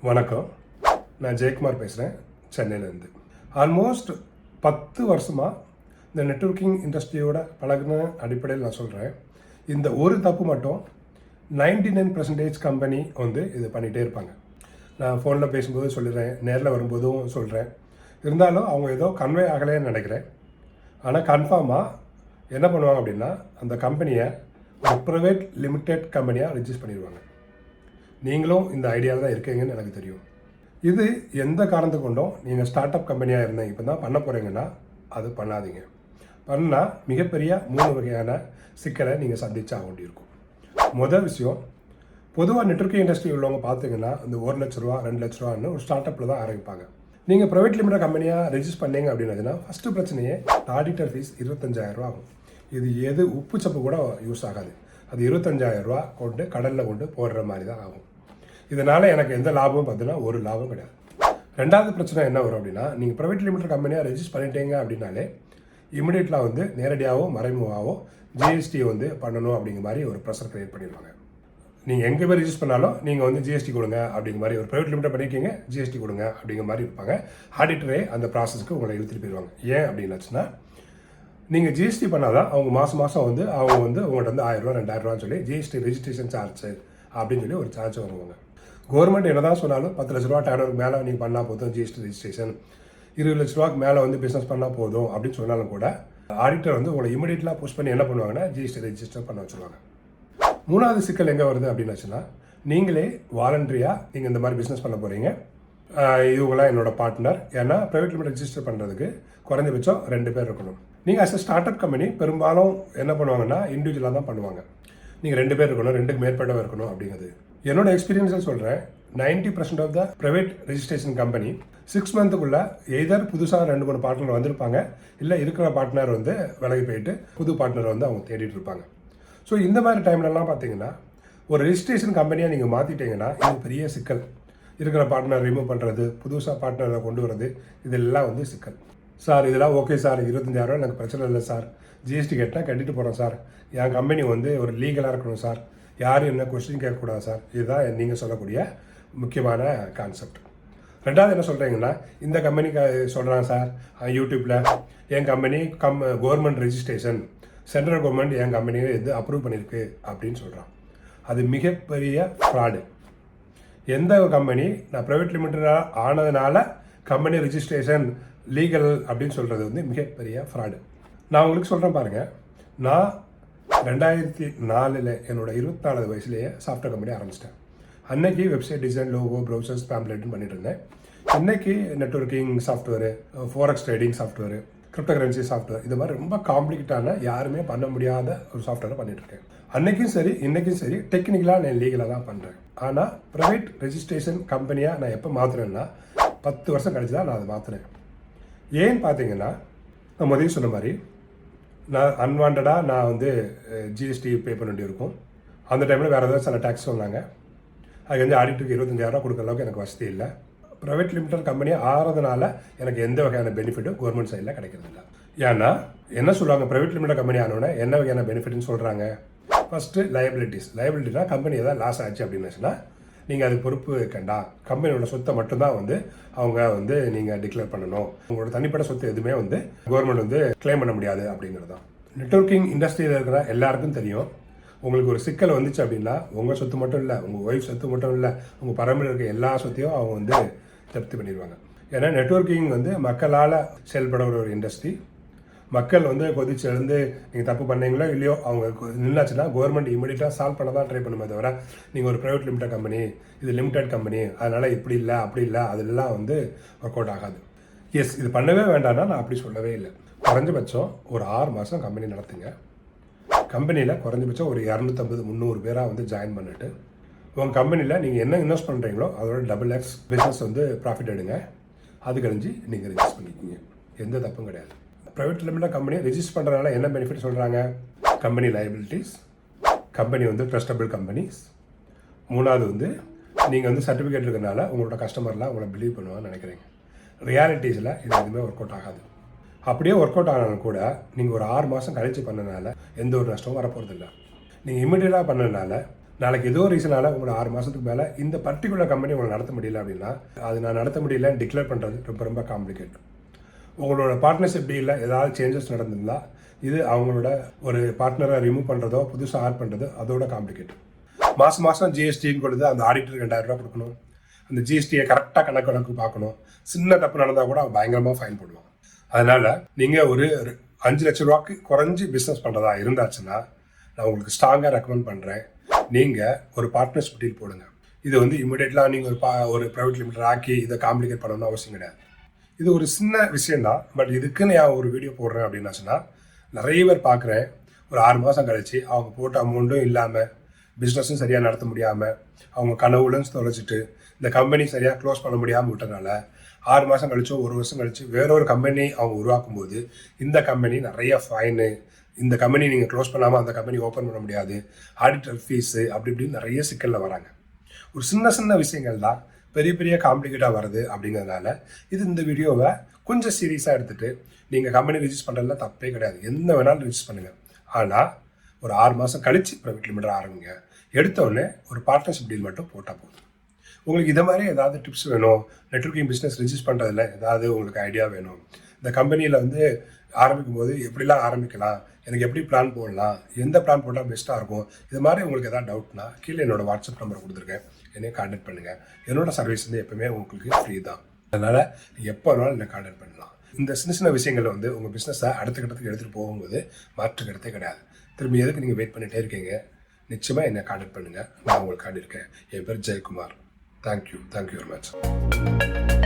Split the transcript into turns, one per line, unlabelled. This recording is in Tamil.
வணக்கம். நான் ஜெயக்குமார் பேசுகிறேன், சென்னையிலேருந்து. ஆல்மோஸ்ட் 10 வருஷமாக இந்த நெட்வொர்க்கிங் இண்டஸ்ட்ரியோட பழகின அடிப்படையில் நான் சொல்கிறேன். இந்த ஒரு தப்பு மட்டும் 99% கம்பெனி வந்து இது பண்ணிகிட்டே இருப்பாங்க. நான் ஃபோனில் பேசும்போது சொல்லிடுறேன், நேரில் வரும்போதும் சொல்கிறேன். இருந்தாலும் அவங்க ஏதோ கன்வே ஆகலைன்னு நினைக்கிறேன். ஆனால் கன்ஃபார்மாக என்ன பண்ணுவாங்க அப்படின்னா, அந்த கம்பெனியை ஒரு ப்ரைவேட் லிமிடெட் கம்பெனியாக ரிஜிஸ்டர் பண்ணிடுவாங்க. நீங்களும் இந்த ஐடியாவில் தான் இருக்கீங்கன்னு எனக்கு தெரியும். இது எந்த காரணத்தை கொண்டும் நீங்கள் ஸ்டார்ட் அப் கம்பெனியாக இருந்தீங்க இப்போ தான் பண்ண போகிறீங்கன்னா அது பண்ணாதீங்க. பண்ணால் மிகப்பெரிய 3 வகையான சிக்கலை நீங்கள் சந்திச்சு ஆக வேண்டியிருக்கும். முதல் விஷயம், பொதுவாக நெட்வொர்க்கிங் இண்டஸ்ட்ரி உள்ளவங்க பார்த்தீங்கன்னா இந்த 1 லட்ச ரூபா 2 லட்ச ரூபான்னு ஒரு ஸ்டார்ட் அப்பில் தான் ஆரம்பிப்பாங்க. நீங்கள் ப்ரைவேட் லிமிடெட் கம்பெனியாக ரெஜிஸ்டர் பண்ணீங்க அப்படின்னதுன்னா ஃபஸ்ட்டு பிரச்சனையே ஆடிட்டர் ஃபீஸ் 25,000 ரூபா ஆகும். இது எது உப்பு சப்பு கூட யூஸ் ஆகாது. அது 25,000 ரூபா கொண்டு கடலில் கொண்டு போடுற மாதிரி தான் ஆகும். இதனால் எனக்கு எந்த லாபமும் பார்த்தீங்கன்னா ஒரு லாபம் கிடையாது. ரெண்டாவது பிரச்சனை என்ன வரும் அப்படின்னா, நீங்கள் ப்ரைவேட் லிமிடெட் கம்பெனியாக ரெஜிஸ்டர் பண்ணிட்டீங்க அப்படின்னாலே இமிடியேட்லாம் வந்து நேரடியாகவோ மறைமுகமாகவோ ஜிஎஸ்டி வந்து பண்ணணும் அப்படிங்கிற மாதிரி ஒரு ப்ரெஷர் கிரியேட் பண்ணிடுவாங்க. நீங்கள் எங்கே போய் ரெஜிஸ்டர் பண்ணாலும் நீங்கள் வந்து ஜிஎஸ்டி கொடுங்க அப்படிங்கிற மாதிரி, ஒரு ப்ரைவேட் லிமிடெட் பண்ணியிருக்கீங்க ஜிஎஸ்டி கொடுங்க அப்படிங்கிற மாதிரி இருப்பாங்க. ஆடிட்டரே அந்த ப்ராசஸ்க்கு உங்களை இழுத்துட்டு போயிடுவாங்க. ஏன் அப்படின்னாச்சுன்னா, நீங்கள் ஜிஎஸ்டி பண்ணால் தான் அவங்க மாதம் வந்து அவங்க வந்து உங்கள்கிட்ட வந்து 1000 ரூபா 2000 ரூபான்னு சொல்லி ஜிஎஸ்டி ரெஜிஸ்ட்ரேஷன் சார்ஜ் அப்படின்னு சொல்லி ஒரு சார்ஜ் வருவாங்க. கவர்மெண்ட் என்ன தான் சொன்னாலும் 10 லட்ச ரூபா டர்னோவருக்கு மேலே நீங்கள் பண்ணால் போதும் ஜிஎஸ்டி ரெஜிஸ்ட்ரேஷன், 20 லட்ச ரூபாய்க்கு மேலே வந்து பிஸ்னஸ் பண்ணால் போதும் அப்படின்னு சொன்னாலும் கூட ஆடிட்டர் வந்து உங்களை இமீடியட்லாம் புஷ் பண்ணி என்ன பண்ணுவாங்கன்னா ஜிஎஸ்டி ரெஜிஸ்டர் பண்ண வச்சுருவாங்க. மூணாவது சிக்கல் எங்கே வருது அப்படின்னாச்சுன்னா, நீங்களே வாலண்டரியாக நீங்கள் இந்த மாதிரி பிஸ்னஸ் பண்ண போகிறீங்க, இவங்களாம் என்னோட பார்ட்னர், ஏன்னா ப்ரைவேட் லிமிடெட் ரெஜிஸ்டர் பண்ணுறதுக்கு குறைஞ்சபட்சம் 2 பேர் இருக்கணும். நீங்கள் as a start up company பெரும்பாலும் என்ன பண்ணுவாங்கன்னா இண்டிவிஜுவலாக தான் பண்ணுவாங்க. நீங்கள் 2 பேர் இருக்கணும், 2க்கு மேற்பட்டவங்க இருக்கணும் அப்படிங்கிறது. என்னோட எக்ஸ்பீரியன்ஸில் சொல்கிறேன், 90% of the private registration company 6 மந்த்துக்குள்ளே எய்தர் புதுசாக 2-3 பார்ட்னர் வந்திருப்பாங்க, இல்லை இருக்கிற பார்ட்னர் வந்து விலகி போயிட்டு புது பார்ட்னர் வந்து அவங்க தேடிட்டு இருப்பாங்க. ஸோ இந்த மாதிரி டைம்லலாம் பார்த்தீங்கன்னா, ஒரு ரெஜிஸ்ட்ரேஷன் கம்பெனியாக நீங்கள் மாற்றிட்டீங்கன்னா இது பெரிய சிக்கல். இருக்கிற பார்ட்னர் ரிமூவ் பண்ணுறது, புதுசாக பார்ட்னரை கொண்டு வரது, இதெல்லாம் வந்து சிக்கல். சார் இதெல்லாம் ஓகே சார், 25,000 எனக்கு பிரச்சனை இல்லை சார், ஜிஎஸ்டி கேட்டால் கட்டிட்டு போகிறோம் சார், என் கம்பெனி வந்து ஒரு லீகலாக இருக்கணும் சார், யாரும் என்ன கொஸ்டின் கேட்கக்கூடாது சார், இதுதான் நீங்கள் சொல்லக்கூடிய முக்கியமான கான்செப்ட். ரெண்டாவது என்ன சொல்கிறீங்கன்னா, இந்த கம்பெனிக்கு சொல்கிறாங்க சார் யூடியூப்பில், என் company government registration, central government என் கம்பெனியை இது அப்ரூவ் பண்ணியிருக்கு அப்படின்னு சொல்கிறான். அது மிகப்பெரிய ஃப்ராடு. எந்த கம்பெனி நான் ப்ரைவேட் லிமிடெடாக ஆனதுனால கம்பெனி ரெஜிஸ்ட்ரேஷன் லீகல் அப்படின்னு சொல்கிறது வந்து மிகப்பெரிய ஃப்ராடு. நான் உங்களுக்கு சொல்கிறேன் பாருங்கள், நான் 2004 என்னோட 24 வயசுலேயே சாஃப்ட்வேர் கம்பெனி ஆரம்பிச்சிட்டேன். அன்னைக்கு வெப்சைட் டிசைன், லோகோ, ப்ரௌசர்ஸ், பேம்ப்ளெட்னு பண்ணிட்டு இருந்தேன். இன்னைக்கு networking software, forex trading software, cryptocurrency software, இது மாதிரி ரொம்ப காம்ப்ளிகேட்டான யாருமே பண்ண முடியாத ஒரு சாஃப்ட்வேரை பண்ணிட்டு இருக்கேன். அன்னைக்கும் சரி இன்னைக்கும் சரி டெக்னிக்கலாக நான் லீகலாக தான் பண்ணுறேன். ஆனால் ப்ரைவேட் ரெஜிஸ்ட்ரேஷன் கம்பெனியாக நான் எப்போ மாற்றுறேன்னா 10 வருஷம் கழிச்சு தான் நான் அதை மாற்றுறேன். ஏன்னு பார்த்தீங்கன்னா, நான் முதல்ல சொன்ன மாதிரி நான் அன்வான்டாக நான் வந்து ஜிஎஸ்டி பே பண்ண வேண்டியிருக்கும். அந்த டைமில் வேறு ஏதாவது சில டேக்ஸ் சொன்னாங்க. அதுக்கு வந்து ஆடிட்டருக்கு 25,000 ரூபா கொடுக்குற அளவுக்கு எனக்கு வசதி இல்லை. ப்ரைவேட் லிமிடெட் கம்பெனியாக ஆகிறதுனால எனக்கு எந்த வகையான பெனிஃபிட்டும் கவர்மெண்ட் சைடில் கிடைக்கிறதில்ல. ஏன்னா என்ன சொல்லுவாங்க, ப்ரைவேட் லிமிடெட் கம்பெனி ஆனோடனே என்ன வகையான பெனிஃபிட்னு சொல்கிறாங்க. ஃபஸ்ட்டு லைபிலிட்டினா கம்பெனி ஏதாவது லாஸ் ஆச்சு அப்படின்னுச்சுன்னா நீங்கள் அதுக்கு பொறுப்பு இருக்கண்டா, கம்பெனியோட சொத்தை மட்டும்தான் வந்து அவங்க வந்து நீங்கள் டிக்ளேர் பண்ணணும். உங்களோட தனிப்பட்ட சொத்து எதுவுமே வந்து கவர்மெண்ட் வந்து கிளைம் பண்ண முடியாது அப்படிங்கிறது தான். நெட்வொர்க்கிங் இண்டஸ்ட்ரியில் இருக்கிற எல்லாருக்கும் தெரியும், உங்களுக்கு ஒரு சிக்கல் வந்துச்சு அப்படின்னா உங்கள் சொத்து மட்டும் இல்லை, உங்கள் ஒய்ஃப் சொத்து மட்டும் இல்லை, உங்கள் பரம்பரையில் இருக்க எல்லா சொத்தையும் அவங்க வந்து ஜப்தி பண்ணிடுவாங்க. ஏன்னா நெட்வொர்க்கிங் வந்து மக்களால் செயல்படுற ஒரு இண்டஸ்ட்ரி. மக்கள் வந்து கொதிச்சு எழுந்து நீங்கள் தப்பு பண்ணீங்களோ இல்லையோ அவங்க நின்னாச்சுன்னா கவர்மெண்ட் இமீடியட்டாக சால்வ் பண்ண தான் ட்ரை பண்ணுமே தவிர, நீங்கள் ஒரு ப்ரைவேட் லிமிடெட் கம்பெனி, இது லிமிடெட் கம்பெனி, அதனால் இப்படி இல்லை அப்படி இல்லை, அதெல்லாம் வந்து ஒர்க் அவுட் ஆகாது. எஸ், இது பண்ணவே வேண்டாம்னா நான் அப்படி சொல்லவே இல்லை. குறைஞ்சபட்சம் ஒரு 6 மாதம் கம்பெனி நடத்துங்க. கம்பெனியில் குறைஞ்சபட்சம் ஒரு 250-300 பேராக வந்து ஜாயின் பண்ணிட்டு உங்கள் கம்பெனியில் நீங்கள் என்ன இன்வெஸ்ட் பண்ணுறீங்களோ அதோட $X பிஸ்னஸ் வந்து ப்ராஃபிட் எடுங்க. அது கழிஞ்சு நீங்கள் ரெஜிஸ்டர் பண்ணிக்கிங்க, எந்த தப்பும் கிடையாது. ப்ரைவேட் லிமிடெட் கம்பெனி ரெஜிஸ்டர் பண்ணுறதுனால என்ன பெனிஃபிட் சொல்கிறாங்க, கம்பெனி லைபிலிட்டிஸ், கம்பெனி வந்து ட்ரஸ்டபிள் கம்பெனிஸ். மூணாவது வந்து நீங்கள் வந்து சர்டிஃபிகேட் இருக்கிறதுனால உங்களோட கஸ்டமர்லாம் உங்களை பிலீவ் பண்ணுவான்னு நினைக்கிறீங்க. ரியாலிட்டிஸில் இது எதுவுமே ஒர்க் அவுட் ஆகாது. அப்படியே ஒர்க் அவுட் ஆனாலும் கூட நீங்கள் ஒரு 6 மாதம் கழிச்சு பண்ணனால எந்த ஒரு நஷ்டமும் வரப்போகிறது இல்லை. நீங்கள் இமீடியட்டாக பண்ணதுனால நாளைக்கு ஏதோ ரீசனால உங்களை 6 மாதத்துக்கு மேலே இந்த பர்டிகுலர் கம்பெனி உங்களை நடத்த முடியல அப்படின்னா அது நான் நடத்த முடியலன்னு டிக்ளேர் பண்ணுறது ரொம்ப ரொம்ப காம்ப்ளிகேட். உங்களோட பார்ட்னர்ஷிப் டீலில் ஏதாவது சேஞ்சஸ் நடந்திருந்தா இது அவங்களோட ஒரு பார்ட்னரை ரிமூவ் பண்ணுறதோ புதுசாக ஆட் பண்ணுறதோ அதோட காம்ப்ளிகேட். மாதம் ஜிஎஸ்டின்னு கொடுத்து அந்த ஆடிட்டருக்கு 2000 ரூபா கொடுக்கணும். அந்த ஜிஎஸ்டியை கரெக்டாக கணக்கு பார்க்கணும். சின்ன தப்பு நடந்தால் கூட பயங்கரமாக ஃபைன் போடுவாங்க. அதனால் நீங்கள் ஒரு 5 லட்ச ரூபாய்க்கு குறைஞ்சி பிஸ்னஸ் பண்ணுறதா இருந்தாச்சுன்னா நான் உங்களுக்கு ஸ்ட்ராங்காக ரெக்கமெண்ட் பண்ணுறேன். நீங்கள் ஒரு பார்ட்னர்ஷிப் டீல் போடுங்க. இது வந்து இமீடியட்லாம் நீங்கள் ஒரு ப்ரைவேட் லிமிடெட் ஆக்கி இதை காம்ப்ளிகேட் பண்ணணும்னு அவசியம் கிடையாது. இது ஒரு சின்ன விஷயந்தான். பட் இதுக்குன்னு நான் ஒரு வீடியோ போடுறேன் அப்படின்னாச்சுன்னா நிறைய பேர் பார்க்குறேன். ஒரு 6 மாதம் கழிச்சு அவங்க போட்ட அமௌண்ட்டும் இல்லாமல் பிஸ்னஸும் சரியாக நடத்த முடியாமல் அவங்க கனவுலும் தொலைச்சிட்டு இந்த கம்பெனி சரியாக க்ளோஸ் பண்ண முடியாமல் விட்டனால 6 மாதம் கழிச்சோ 1 வருஷம் கழிச்சு வேறொரு கம்பெனி அவங்க உருவாக்கும் போது இந்த கம்பெனி நிறைய ஃபைனு, இந்த கம்பெனி நீங்கள் க்ளோஸ் பண்ணாமல் அந்த கம்பெனி ஓப்பன் பண்ண முடியாது, ஆடிட்டர் ஃபீஸு அப்படி இப்படின்னு நிறைய சிக்கலில் வராங்க. ஒரு சின்ன சின்ன விஷயங்கள் தான் பெரிய பெரிய காம்ப்ளிகேட்டாக வருது. அப்படிங்கிறதுனால இந்த வீடியோவை கொஞ்சம் சீரியஸாக எடுத்துகிட்டு நீங்கள் கம்பெனி ரிஜிஸ்டர் பண்ணுறதுல தப்பே கிடையாது. என்ன வேணாலும் ரிஜிஸ்டர் பண்ணுங்கள். ஆனால் ஒரு 6 மாதம் கழித்து ப்ரைவேட் லிமிடெட் ஆரம்பிங்க. எடுத்தோடனே ஒரு பார்ட்னர்ஷிப் டீல் மட்டும் போட்டால் போதும். உங்களுக்கு இதை மாதிரி ஏதாவது டிப்ஸ் வேணும், நெட்வொர்க்கிங் பிஸ்னஸ் ரிஜிஸ்டர் பண்ணுறதுல ஏதாவது உங்களுக்கு ஐடியா வேணும், இந்த கம்பெனியில் ஆரம்பிக்கும் போது எப்படிலாம் ஆரம்பிக்கலாம், எனக்கு எப்படி பிளான் போடலாம், எந்த பிளான் போட்டால் பெஸ்ட்டாக இருக்கும், இது மாதிரி உங்களுக்கு ஏதாவது டவுட்னா கீழே என்னோடய வாட்ஸ்அப் நம்பர் கொடுத்துருக்கேன், என்னையை கான்டாக்ட் பண்ணுங்கள். என்னோடய சர்வீஸ் எப்போவுமே உங்களுக்கு ஃப்ரீ தான். அதனால் எப்போ வேணாலும் என்னை கான்டாக்ட் பண்ணலாம். இந்த சின்ன சின்ன விஷயங்கள் உங்கள் பிஸ்னஸை அடுத்த கட்டத்துக்கு எடுத்துகிட்டு போகும்போது மாற்று கருத்தே கிடையாது. திரும்பி எதுக்கு நீங்கள் வெயிட் பண்ணிகிட்டே இருக்கீங்க? நிச்சயமாக என்னை கான்டாக்ட் பண்ணுங்கள். நான் உங்களுக்கு காட்டியிருக்கேன். என் பேர் ஜெயக்குமார். Thank you very much.